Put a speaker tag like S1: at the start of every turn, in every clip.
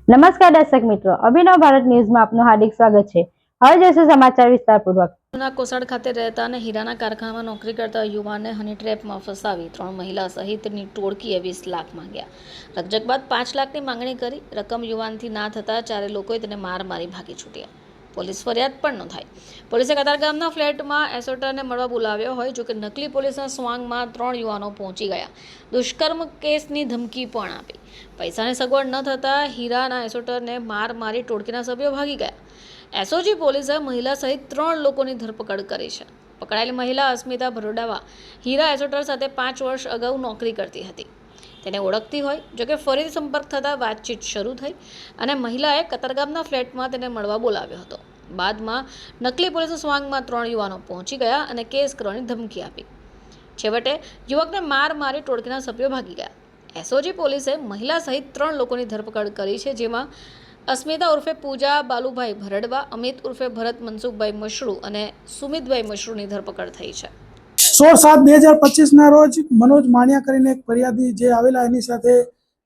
S1: નમસ્કાર દર્શક મિત્રો, અભિનવ ભારત ન્યૂઝમાં આપનું હાર્દિક સ્વાગત છે। હવે જોઈશું સમાચાર વિસ્તારપૂર્વક।
S2: કોસાડ ખાતે રહેતા અને હીરાના કારખાનામાં નોકરી કરતા યુવાનને હની ટ્રેપમાં ફસાવી 3 મહિલા સહિતની ટોળકીએ 20 લાખ માંગ્યા। રકઝક બાદ 5 લાખની માંગણી કરી રકમ યુવાનથી ના થતા ચારે લોકોએ તેને માર મારી ભાગી છૂટ્યા। પોલીસ ફરિયાદ પણ નોંધાઈ। પોલીસે કતારગામના ફ્લેટમાં એસોટરને મળવા બોલાવ્યો હોય, જોકે નકલી પોલીસના સ્વાંગમાં 3 યુવાનો પહોંચી ગયા। દુષ્કર્મ કેસની ધમકી પણ આપી। પૈસાની સગવડ ન થતા હીરાના એસોટરને માર મારી ટોળકીના સભ્યો ભાગી ગયા। એસઓજી પોલીસે મહિલા સહિત 3 લોકોની ધરપકડ કરી છે। પકડાયેલી મહિલા અસ્મિતા ભરોડાવા હીરા એસોટર સાથે 5 વર્ષ અગાઉ નોકરી કરતી હતી। તેને ઓળખતી હોય, જોકે ફરીથી સંપર્ક થતાં વાતચીત શરૂ થઈ અને મહિલાએ કતારગામના ફ્લેટમાં તેને મળવા બોલાવ્યો હતો। બાદમાં નકલી પોલીસના સ્વાંગમાં 3 યુવાનો પહોંચી ગયા અને કેસ કરવાની ધમકી આપી। છેવટે યુવકને માર મારી ટોળકીના સભ્યો ભાગી ગયા। એસઓજી પોલીસે મહિલા સહિત 3 લોકોની ધરપકડ કરી છે, જેમાં અસ્મિતા ઉર્ફે પૂજા બાલુભાઈ ભરડવા, અમિત ઉર્ફે ભરત મનસુખભાઈ મશરૂ અને સુમિતભાઈ મશરૂની ધરપકડ થઈ છે।
S3: 16/7/2025 રોજ મનોજ માણિયા કરીને એક ફરિયાદી જે આવેલા, એની સાથે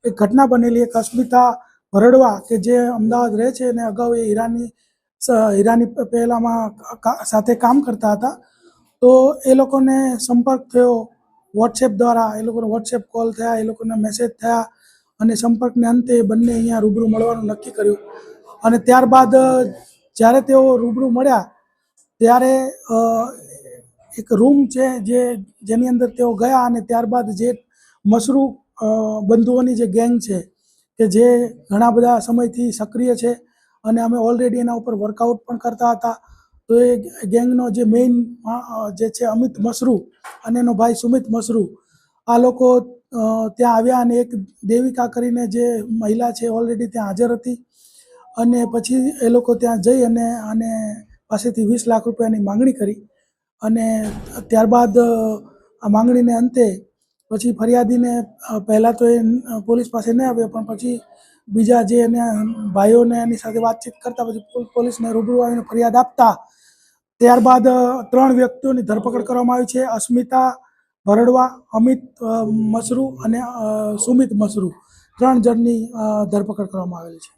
S3: એક ઘટના બનેલી। એક અસ્મિતા ભરડવા કે જે અમદાવાદ રહે છે અને અગાઉ એ હીરાની પહેલામાં સાથે કામ કરતા હતા, તો એ લોકોને સંપર્ક થયો વોટ્સએપ દ્વારા। એ લોકોને વોટ્સએપ કોલ થયા, એ લોકોને મેસેજ થયા અને સંપર્કને અંતે બંને અહીંયા રૂબરૂ મળવાનું નક્કી કર્યું। અને ત્યારબાદ જ્યારે તેઓ રૂબરૂ મળ્યા ત્યારે એક રૂમ છે જેની અંદર તેઓ ગયા અને ત્યારબાદ જે મશરૂ બંધુઓની જે ગેંગ છે કે જે ઘણા બધા સમયથી સક્રિય છે અને અમે ઓલરેડી એના ઉપર વર્કઆઉટ પણ કરતા હતા, તો એ ગેંગનો જે મેઇન જે છે અમિત મશરૂ અને એનો ભાઈ સુમિત મશરૂ, આ લોકો ત્યાં આવ્યા અને એક દેવિકા કરીને જે મહિલા છે ઓલરેડી ત્યાં હાજર હતી અને પછી એ લોકો ત્યાં જઈ અને પાસેથી 20 લાખ રૂપિયાની માંગણી કરી। અને ત્યારબાદ આ માંગણીને અંતે પછી ફરિયાદીને પહેલાં તો એ પોલીસ પાસે ન આવ્યો, પણ પછી બીજા જે એના ભાઈઓને એની સાથે વાતચીત કરતા પછી પોલીસને રૂબરૂ આવીને ફરિયાદ આપતા ત્યારબાદ 3 વ્યક્તિઓની ધરપકડ કરવામાં આવી છે। અસ્મિતા ભરડવા, અમિત મશરૂ અને સુમિત મશરૂ, 3 જણની ધરપકડ કરવામાં આવેલી છે।